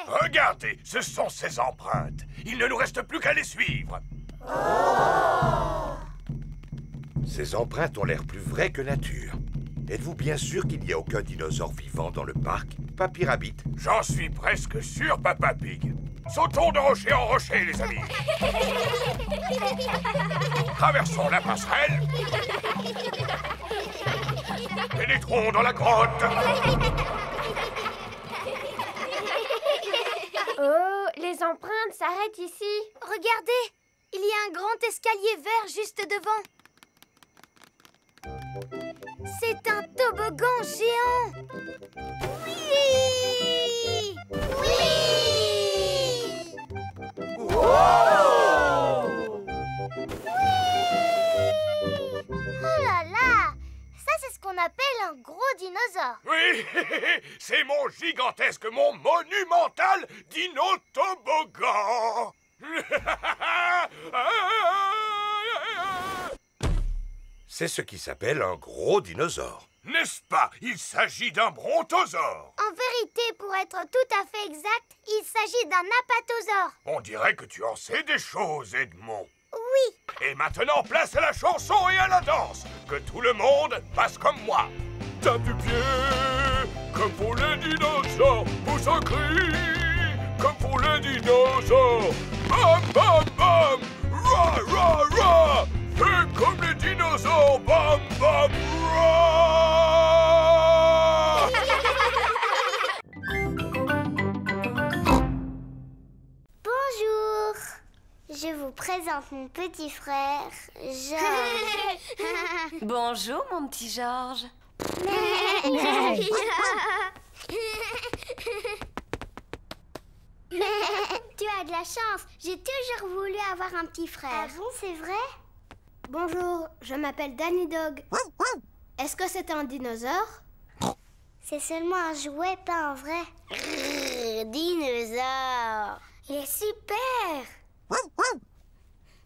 Regardez, ce sont ces empreintes. Il ne nous reste plus qu'à les suivre. Ces empreintes ont l'air plus vraies que nature. Êtes-vous bien sûr qu'il n'y a aucun dinosaure vivant dans le parc, Papy Rabbit? J'en suis presque sûr, Papa Pig. Sautons de rocher en rocher, les amis. Traversons la passerelle. Pénétrons dans la grotte. Oh, les empreintes s'arrêtent ici. Regardez, il y a un grand escalier vert juste devant. C'est un toboggan géant. Oui! Oui! Wow! Oh là là! Ça, c'est ce qu'on appelle un gros dinosaure. Oui, c'est mon gigantesque, mon monumental dino-toboggan. C'est ce qui s'appelle un gros dinosaure. N'est-ce pas? Il s'agit d'un brontosaure. En vérité, pour être tout à fait exact, il s'agit d'un apatosaure. On dirait que tu en sais des choses, Edmond. Oui. Et maintenant, place à la chanson et à la danse. Que tout le monde fasse comme moi. Tape du pied, comme font les dinosaures. Pousse un cri, comme font les dinosaures. Bam, bam, bam. Ra, ra, ra. Fais comme les dinosaures. Bam, bam, ra. Bonjour. Je vous présente mon petit frère, Georges. Bonjour, mon petit Georges. Tu as de la chance. J'ai toujours voulu avoir un petit frère. Ah bon, c'est vrai? Bonjour, je m'appelle Danny Dog. Est-ce que c'est un dinosaure? C'est seulement un jouet, pas un vrai. Dinosaure. Il est super.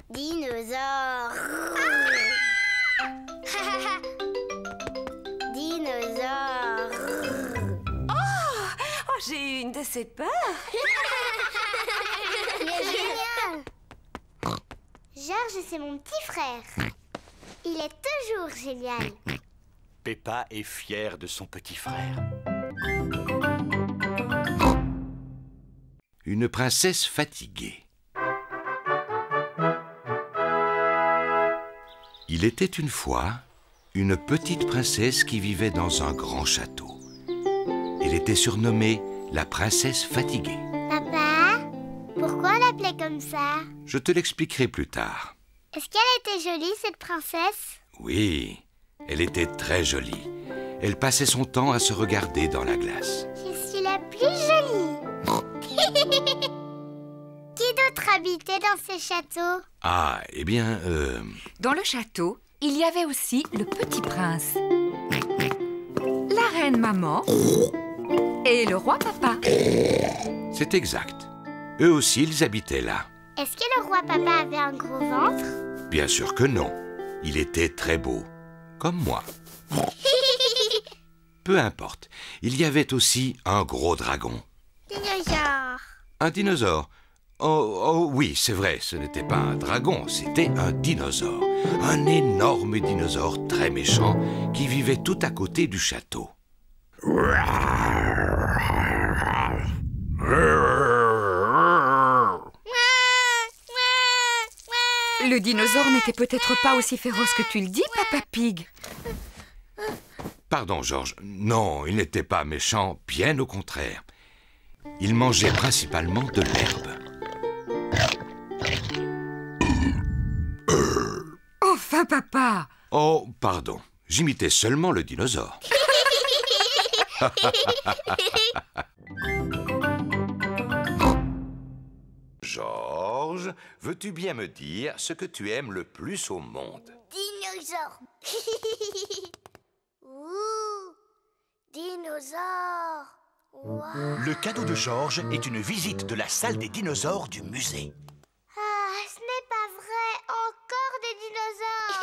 Dinosaure. Dinosaure. Oh, j'ai eu une de ces peurs. Il est génial. Georges, c'est mon petit frère. Il est toujours génial. Peppa est fière de son petit frère. Une princesse fatiguée. Il était une fois une petite princesse qui vivait dans un grand château. Elle était surnommée la princesse fatiguée. Papa, pourquoi on l'appelait comme ça? Je te l'expliquerai plus tard. Est-ce qu'elle était jolie, cette princesse? Oui, elle était très jolie. Elle passait son temps à se regarder dans la glace. Je suis la plus jolie. Qui d'autre habitait dans ce château? Ah, eh bien, Dans le château, il y avait aussi le petit prince, la reine maman et le roi papa. c'est exact. Eux aussi, ils habitaient là. Est-ce que le roi papa avait un gros ventre? Bien sûr que non. Il était très beau, comme moi. Peu importe. Il y avait aussi un gros dragon. Dinosaure. Un dinosaure. Oh oui, c'est vrai, ce n'était pas un dragon, c'était un dinosaure. Un énorme dinosaure très méchant qui vivait tout à côté du château. Le dinosaure n'était peut-être pas aussi féroce que tu le dis, Papa Pig. Pardon, Georges. Non, il n'était pas méchant, bien au contraire. Il mangeait principalement de l'herbe. Enfin, papa! Oh, pardon. J'imitais seulement le dinosaure. Georges, veux-tu bien me dire ce que tu aimes le plus au monde? Dinosaure. Ouh, dinosaure. Wow. Le cadeau de Georges est une visite de la salle des dinosaures du musée. Ah, ce n'est pas vrai. Encore des dinosaures.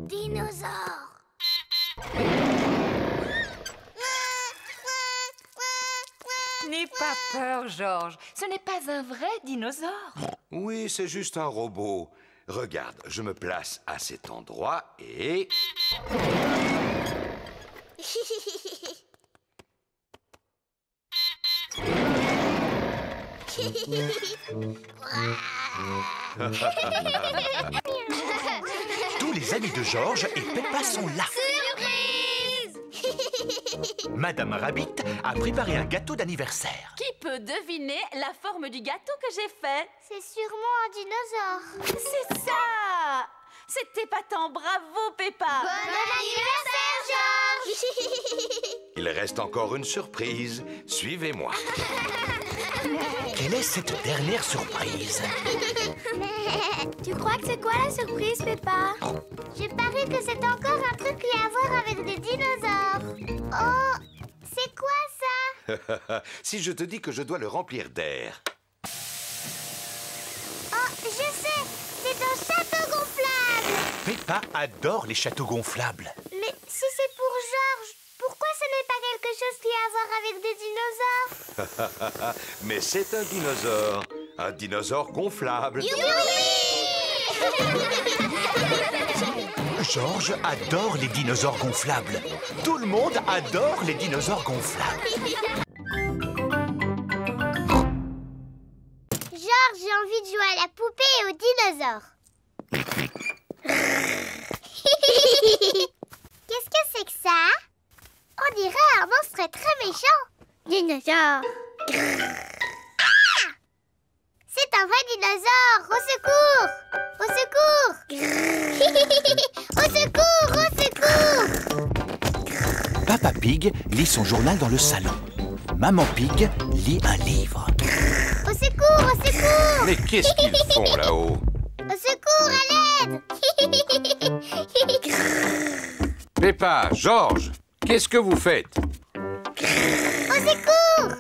Dinosaures. N'aie pas peur, Georges. Ce n'est pas un vrai dinosaure. Oui, c'est juste un robot. Regarde, je me place à cet endroit et... Tous les amis de Georges et Peppa sont là. Surprise! Madame Rabbit a préparé un gâteau d'anniversaire. Qui peut deviner la forme du gâteau que j'ai fait? C'est sûrement un dinosaure. C'est ça! C'était patent, bravo Peppa! Bon anniversaire, Georges! Il reste encore une surprise. Suivez-moi. Quelle est cette dernière surprise? Tu crois que c'est quoi la surprise, Peppa? Je parie que c'est encore un truc qui a à voir avec des dinosaures. Oh, c'est quoi ça? Si je te dis que je dois le remplir d'air. Oh, je sais, c'est un château gonflable. Peppa adore les châteaux gonflables. Mais si c'est pour Georges, pourquoi ce n'est pas quelque chose qui a à voir avec des dinosaures? Mais c'est un dinosaure. Un dinosaure gonflable. Georges adore les dinosaures gonflables. Tout le monde adore les dinosaures gonflables. Georges, j'ai envie de jouer à la poupée et aux dinosaures. Qu'est-ce que c'est que ça? On dirait un monstre très méchant. Dinosaure. C'est un vrai dinosaure. Au secours! Au secours! Au secours! Au secours! Papa Pig lit son journal dans le salon. Maman Pig lit un livre. Au secours! Au secours! Mais qu'est-ce qu'ils font là-haut? Au secours! À l'aide! Peppa, Georges, qu'est-ce que vous faites? Au secours!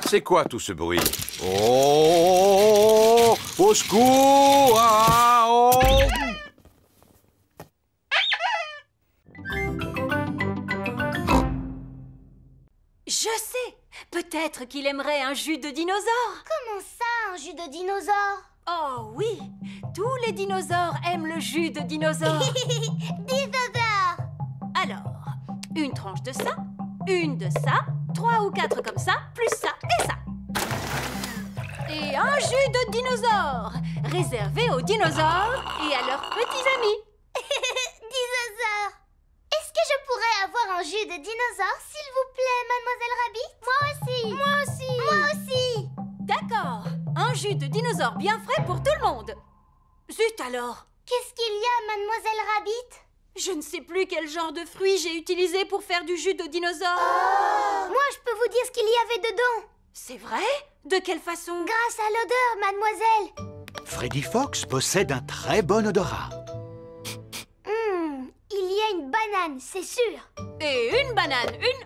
C'est quoi tout ce bruit? Oh! Au secours! Ah, oh! Je sais! Peut-être qu'il aimerait un jus de dinosaure! Comment ça, un jus de dinosaure? Oh oui! Tous les dinosaures aiment le jus de dinosaure! Dinosaure! Alors, une tranche de ça, une de ça, 3 ou 4 comme ça, plus ça et ça. Et un jus de dinosaure, réservé aux dinosaures et à leurs petits amis. Dinosaure! Est-ce que je pourrais avoir un jus de dinosaure, s'il vous plaît, Mademoiselle Rabbit? Moi aussi! Moi aussi! Moi aussi! D'accord, un jus de dinosaure bien frais pour tout le monde. Zut alors! Qu'est-ce qu'il y a, Mademoiselle Rabbit? Je ne sais plus quel genre de fruits j'ai utilisé pour faire du jus de dinosaure. Moi, je peux vous dire ce qu'il y avait dedans. C'est vrai? De quelle façon? Grâce à l'odeur, mademoiselle. Freddy Fox possède un très bon odorat. Il y a une banane, c'est sûr. Et une banane, une...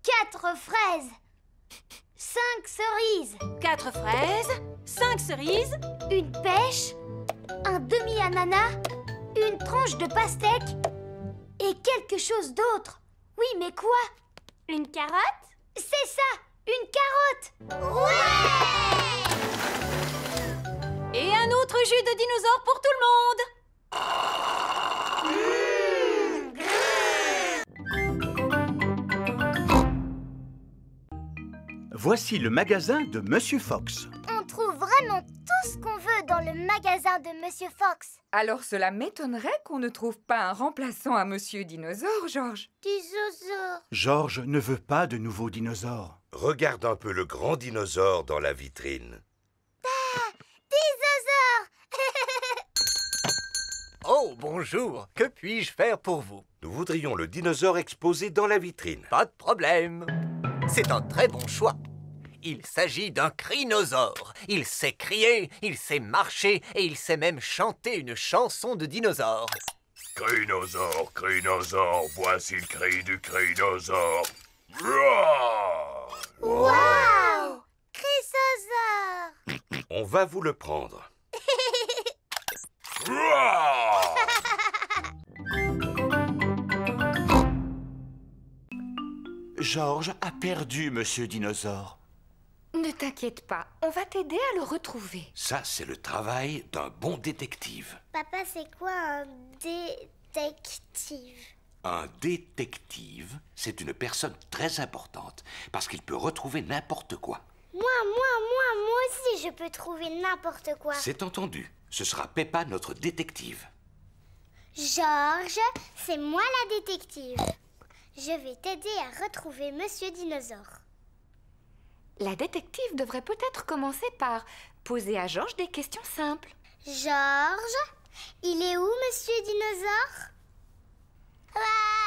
4 fraises. 5 cerises. 4 fraises, 5 cerises, Une pêche. Un demi-ananas. Une tranche de pastèque. Et quelque chose d'autre. Oui, mais quoi? Une carotte? C'est ça, une carotte. Ouais! et un autre jus de dinosaure pour tout le monde. Voici le magasin de Monsieur Fox. On trouve vraiment tout ce qu'on veut dans le magasin de Monsieur Fox. Alors cela m'étonnerait qu'on ne trouve pas un remplaçant à Monsieur Dinosaure, Georges. Dinosaure. Georges ne veut pas de nouveaux dinosaures. Regarde un peu le grand dinosaure dans la vitrine. Dinosaure. Oh, bonjour. Que puis-je faire pour vous? Nous voudrions le dinosaure exposé dans la vitrine. Pas de problème. C'est un très bon choix. Il s'agit d'un crinosaure. Il sait crier, il sait marcher et il sait même chanter une chanson de dinosaure. Crinosaure, crinosaure, voici le cri du crinosaure. Roar! Wow! Chrysosaure. On va vous le prendre. Roar! Georges a perdu Monsieur Dinosaure. Ne t'inquiète pas, on va t'aider à le retrouver. Ça, c'est le travail d'un bon détective. Papa, c'est quoi un détective? Un détective, c'est une personne très importante parce qu'il peut retrouver n'importe quoi. Moi aussi, je peux trouver n'importe quoi. C'est entendu. Ce sera Peppa, notre détective. Georges, c'est moi la détective. Je vais t'aider à retrouver Monsieur Dinosaure. La détective devrait peut-être commencer par poser à Georges des questions simples. Georges, il est où Monsieur Dinosaure?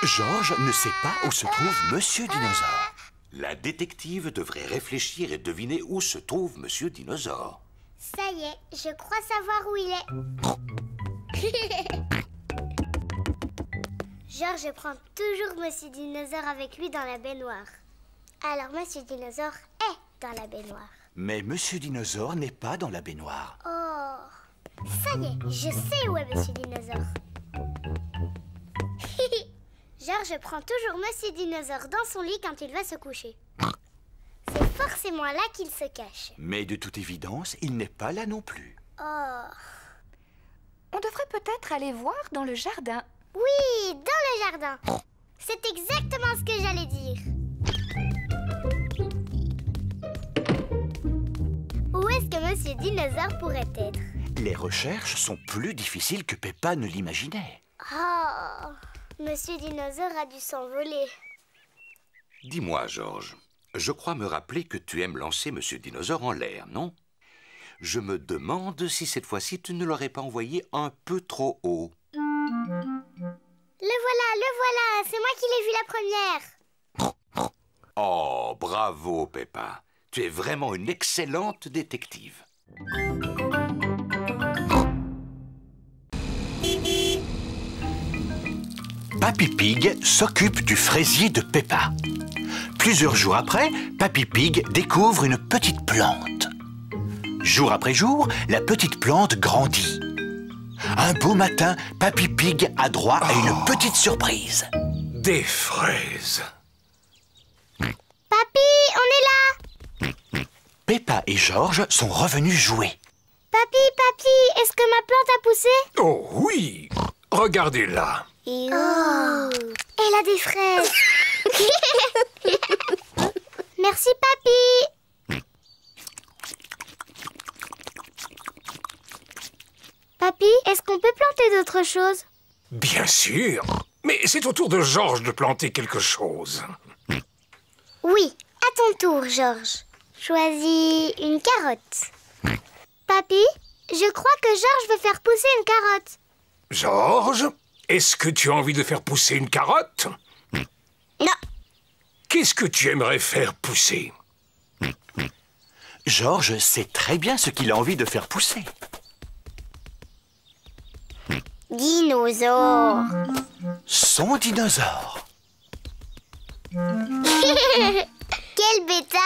Georges ne sait pas où se trouve Monsieur Dinosaure. La détective devrait réfléchir et deviner où se trouve Monsieur Dinosaure. Ça y est, je crois savoir où il est. Georges prend toujours Monsieur Dinosaure avec lui dans la baignoire. Alors Monsieur Dinosaure est dans la baignoire. Mais Monsieur Dinosaure n'est pas dans la baignoire. Oh, ça y est, je sais où est Monsieur Dinosaure. Georges prend toujours Monsieur Dinosaure dans son lit quand il va se coucher. C'est forcément là qu'il se cache. Mais de toute évidence, il n'est pas là non plus. Oh. On devrait peut-être aller voir dans le jardin. Oui, dans le jardin. C'est exactement ce que j'allais dire. Où est-ce que Monsieur Dinosaure pourrait être? Les recherches sont plus difficiles que Peppa ne l'imaginait. Oh, Monsieur Dinosaure a dû s'envoler. Dis-moi, Georges, je crois me rappeler que tu aimes lancer Monsieur Dinosaure en l'air, non? Je me demande si cette fois-ci tu ne l'aurais pas envoyé un peu trop haut. Le voilà, c'est moi qui l'ai vu la première. Oh, bravo, Peppa. Tu es vraiment une excellente détective. Papy Pig s'occupe du fraisier de Peppa. Plusieurs jours après, Papy Pig découvre une petite plante. Jour après jour, la petite plante grandit. Un beau matin, Papy Pig a droit à une petite surprise. Des fraises. Papy, on est là. Peppa et Georges sont revenus jouer. Papy, est-ce que ma plante a poussé? Oh oui. Regardez-la. Oh, elle a des fraises. Merci, Papy. Papy, est-ce qu'on peut planter d'autres choses? Bien sûr. Mais c'est au tour de Georges de planter quelque chose. Oui, à ton tour, Georges. Choisis une carotte. Papy, je crois que Georges veut faire pousser une carotte. Georges, est-ce que tu as envie de faire pousser une carotte? Non. Qu'est-ce que tu aimerais faire pousser? Georges sait très bien ce qu'il a envie de faire pousser. Dinosaure. Son dinosaure. Quel bêta.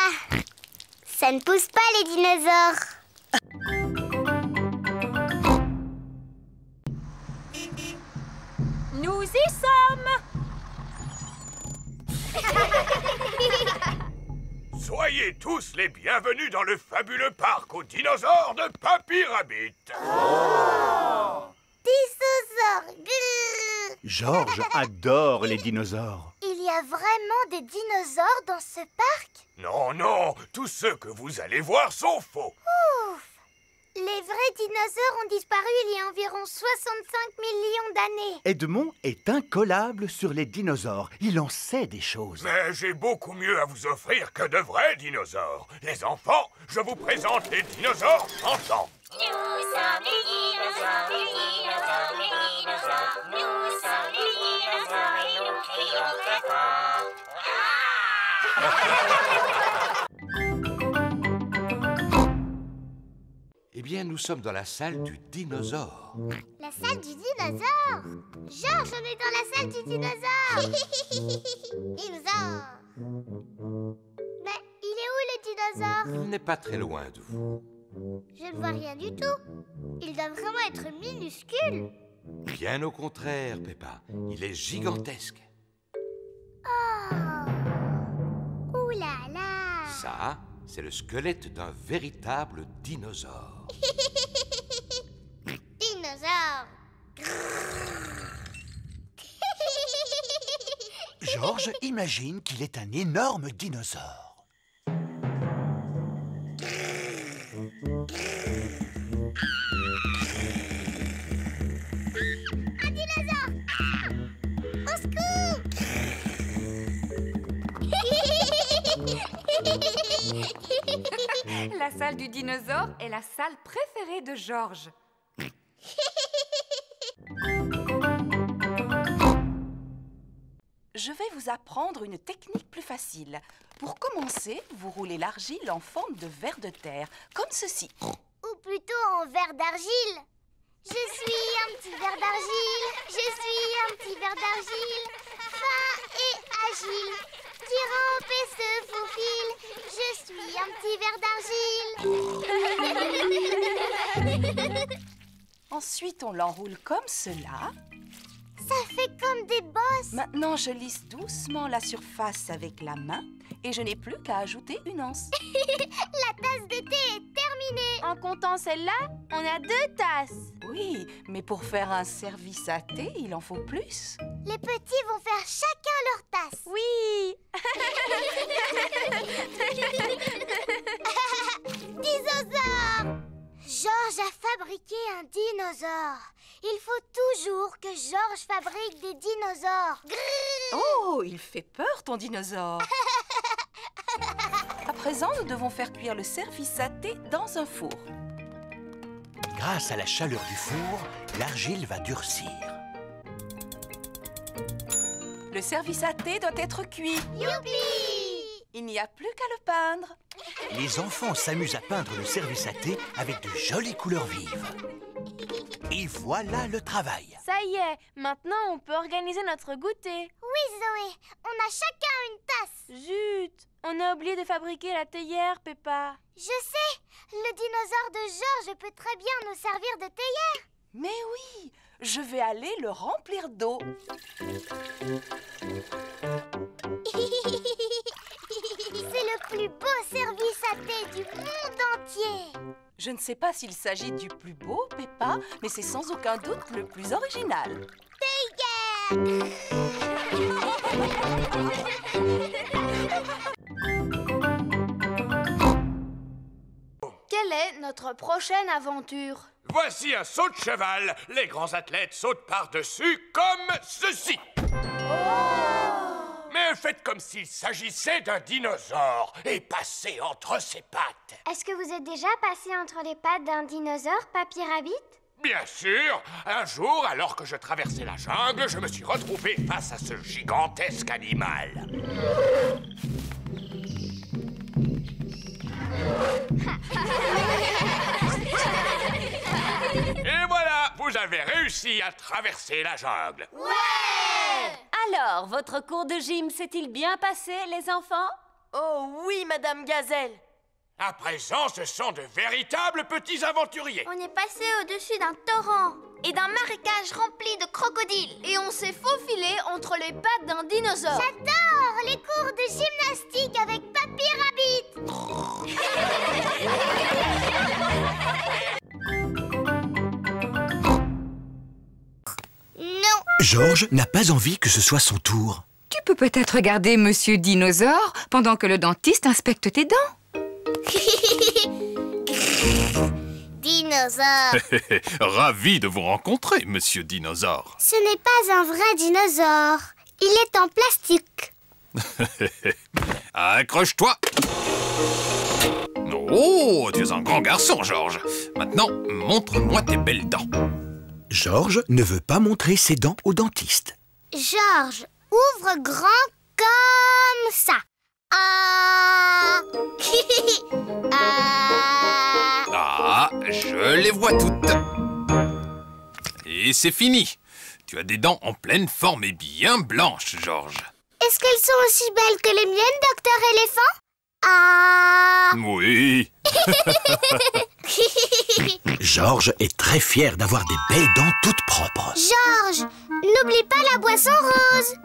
Ça ne pousse pas les dinosaures. Nous y sommes! Soyez tous les bienvenus dans le fabuleux parc aux dinosaures de Papy Rabbit. Dinosaures. Grrr. Georges adore les dinosaures. Il y a vraiment des dinosaures dans ce parc? Non, non, tous ceux que vous allez voir sont faux. Ouf. Les vrais dinosaures ont disparu il y a environ 65 millions d'années. Edmond est incollable sur les dinosaures. Il en sait des choses. Mais j'ai beaucoup mieux à vous offrir que de vrais dinosaures. Les enfants, je vous présente les dinosaures chantants. Nous sommes les dinosaures, les dinosaures, les dinosaures. Nous sommes les dinosaures et nous crions très fort. Eh bien, nous sommes dans la salle du dinosaure. La salle du dinosaure. Georges, on est dans la salle du dinosaure. Dinosaure. Mais il est où le dinosaure? Il n'est pas très loin de vous. Je ne vois rien du tout. Il doit vraiment être minuscule. Bien au contraire, Peppa. Il est gigantesque. Oh. Ça, c'est le squelette d'un véritable dinosaure. Dinosaure. Georges imagine qu'il est un énorme dinosaure. Un dinosaure. Au secours. La salle du dinosaure est la salle préférée de Georges. Je vais vous apprendre une technique plus facile. Pour commencer, vous roulez l'argile en forme de ver de terre, comme ceci. Ou plutôt en verre d'argile. Je suis un petit verre d'argile. Je suis un petit verre d'argile. Fin et agile. Qui rampe et se faufile. Je suis un petit verre d'argile. Ensuite, on l'enroule comme cela. Ça fait comme des bosses. Maintenant, je lisse doucement la surface avec la main et je n'ai plus qu'à ajouter une anse. La tasse de thé est terminée. En comptant celle-là, on a 2 tasses. Oui, mais pour faire un service à thé, il en faut plus. Les petits vont faire chacun leur tasse. Oui. Dinosaure. Georges a fabriqué un dinosaure. Il faut toujours que Georges fabrique des dinosaures. Grrr. Oh, il fait peur, ton dinosaure. À présent, nous devons faire cuire le service à thé dans un four. Grâce à la chaleur du four, l'argile va durcir. Le service à thé doit être cuit. Youpi! Il n'y a plus qu'à le peindre. Les enfants s'amusent à peindre le service à thé avec de jolies couleurs vives. Et voilà le travail. Ça y est, maintenant on peut organiser notre goûter. Oui, Zoé, on a chacun une tasse. Zut, on a oublié de fabriquer la théière, Peppa. Je sais, le dinosaure de Georges peut très bien nous servir de théière. Mais oui, je vais aller le remplir d'eau. C'est le plus beau service à thé du monde entier. Je ne sais pas s'il s'agit du plus beau, Peppa, mais c'est sans aucun doute le plus original. Théière. Quelle est notre prochaine aventure? Voici un saut de cheval. Les grands athlètes sautent par-dessus comme ceci. Mais faites comme s'il s'agissait d'un dinosaure et passez entre ses pattes. Est-ce que vous êtes déjà passé entre les pattes d'un dinosaure, Papy Rabbit? Bien sûr. Un jour, alors que je traversais la jungle, je me suis retrouvé face à ce gigantesque animal. Et voilà, vous avez réussi à traverser la jungle. Alors, votre cours de gym s'est-il bien passé, les enfants? Oh oui, Madame Gazelle. À présent, ce sont de véritables petits aventuriers. On est passé au-dessus d'un torrent et d'un marécage rempli de crocodiles. Et on s'est faufilé entre les pattes d'un dinosaure. J'adore les cours de gymnastique avec Papy Rabbit. Non. Georges n'a pas envie que ce soit son tour. Tu peux peut-être regarder Monsieur Dinosaure pendant que le dentiste inspecte tes dents. Dinosaure. Ravi de vous rencontrer, Monsieur Dinosaure. Ce n'est pas un vrai dinosaure. Il est en plastique. Accroche-toi. Oh, tu es un grand garçon, Georges. Maintenant, montre-moi tes belles dents. Georges ne veut pas montrer ses dents au dentiste. Georges, ouvre grand comme ça. Ah. Ah, je les vois toutes. Et c'est fini. Tu as des dents en pleine forme et bien blanches, Georges. Est-ce qu'elles sont aussi belles que les miennes, docteur éléphant? Ah. Oui. Georges est très fier d'avoir des belles dents toutes propres. Georges, n'oublie pas la boisson rose.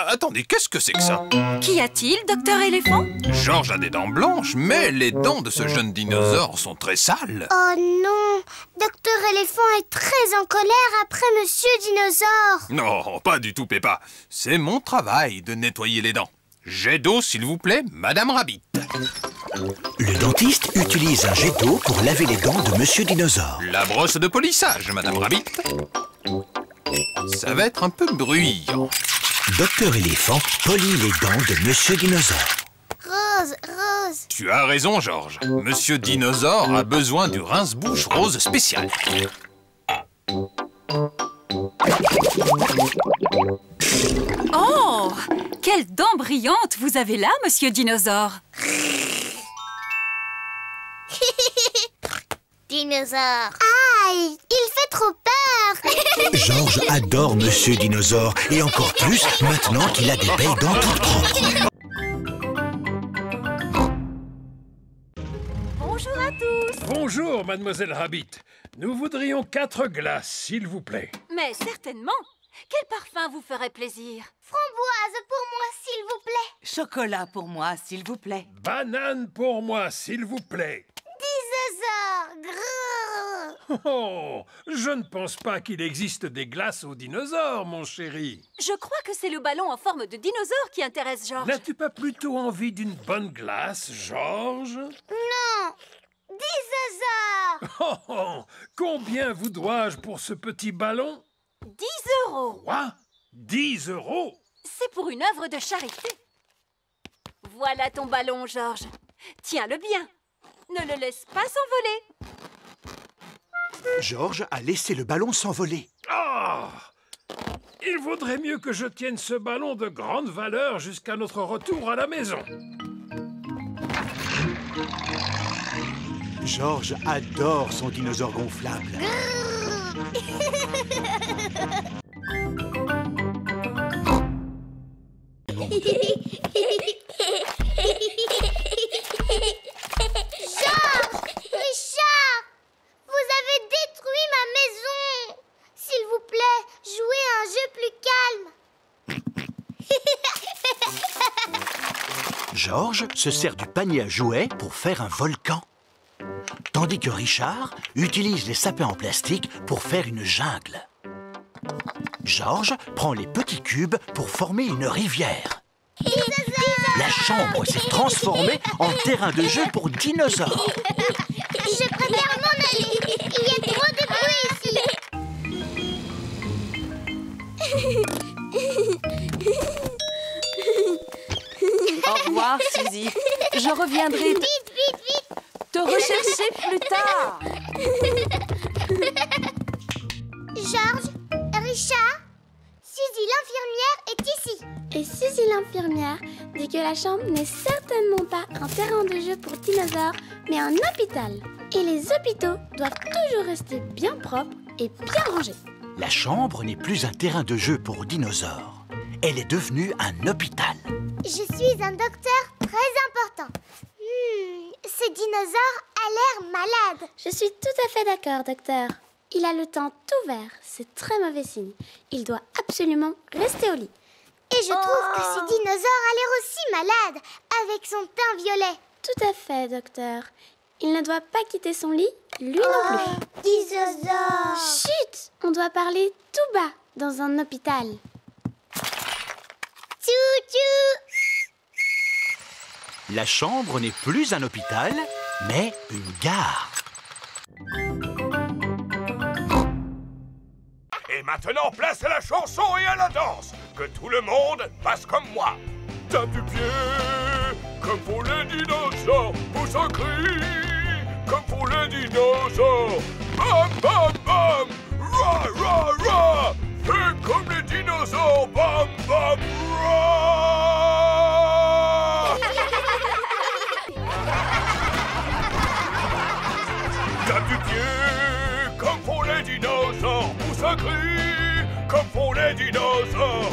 Attendez, qu'est-ce que c'est que ça? Qu'y a-t-il, docteur éléphant? Georges a des dents blanches, mais les dents de ce jeune dinosaure sont très sales. Oh non! Docteur Éléphant est très en colère après Monsieur Dinosaure. Non, pas du tout, Peppa. C'est mon travail de nettoyer les dents. Jet d'eau, s'il vous plaît, Madame Rabbit. Le dentiste utilise un jet d'eau pour laver les dents de Monsieur Dinosaure. La brosse de polissage, Madame Rabbit. Ça va être un peu bruyant. Docteur Éléphant polit les dents de Monsieur Dinosaure. Rose, rose. Tu as raison, Georges. Monsieur Dinosaure a besoin du rince-bouche rose spécial. Oh! Quelles dents brillantes vous avez là, Monsieur Dinosaure! Dinosaure. Aïe, il fait trop peur. Georges adore Monsieur Dinosaure et encore plus maintenant qu'il a des belles dents toutes propres. Bonjour à tous! Bonjour, Mademoiselle Rabbit. Nous voudrions 4 glaces, s'il vous plaît. Mais certainement! Quel parfum vous ferait plaisir? Framboise pour moi, s'il vous plaît. Chocolat pour moi, s'il vous plaît. Banane pour moi, s'il vous plaît. Dinosaure. Grrr. Oh, je ne pense pas qu'il existe des glaces aux dinosaures, mon chéri. Je crois que c'est le ballon en forme de dinosaure qui intéresse Georges. N'as-tu pas plutôt envie d'une bonne glace, Georges? Non. Dinosaure. Oh, oh, combien vous dois-je pour ce petit ballon? 10 €. Quoi? 10 €? C'est pour une œuvre de charité. Voilà ton ballon, Georges. Tiens-le bien. Ne le laisse pas s'envoler. Georges a laissé le ballon s'envoler. Ah! Il vaudrait mieux que je tienne ce ballon de grande valeur jusqu'à notre retour à la maison. Georges adore son dinosaure gonflable. Georges! Richard! Vous avez détruit ma maison. S'il vous plaît, jouez à un jeu plus calme. Georges se sert du panier à jouets pour faire un volcan. Tandis que Richard utilise les sapins en plastique pour faire une jungle. Georges prend les petits cubes pour former une rivière. La chambre s'est transformée en terrain de jeu pour dinosaures. Je préfère m'en aller. Il y a trop de bruit ici. Au revoir, Suzy. Je reviendrai Vite, vite, vite. te rechercher plus tard. Georges, Richard, Suzy l'infirmière est ici. Et Suzy l'infirmière dit que la chambre n'est certainement pas un terrain de jeu pour dinosaures, mais un hôpital. Et les hôpitaux doivent toujours rester bien propres et bien rangés. La chambre n'est plus un terrain de jeu pour dinosaures. Elle est devenue un hôpital. Je suis un docteur très important. Ce dinosaure a l'air malade. Je suis tout à fait d'accord, docteur. Il a le teint tout vert, c'est très mauvais signe. Il doit absolument rester au lit. Et je trouve que ce dinosaure a l'air aussi malade, avec son teint violet. Tout à fait, docteur. Il ne doit pas quitter son lit, lui non plus. Dinosaure. Chut! On doit parler tout bas dans un hôpital. Tchou-tchou. La chambre n'est plus un hôpital, mais une gare. Et maintenant, place à la chanson et à la danse. Que tout le monde fasse comme moi. Tape du pied, comme pour les dinosaures. Pousse un cri, comme pour les dinosaures. Bam, bam, bam. Ra, ra, ra. Fais comme les dinosaures. Bam, bam, ra. Tape du pied, comme pour les dinosaures. Pousse un cri, comme font les dinosaures.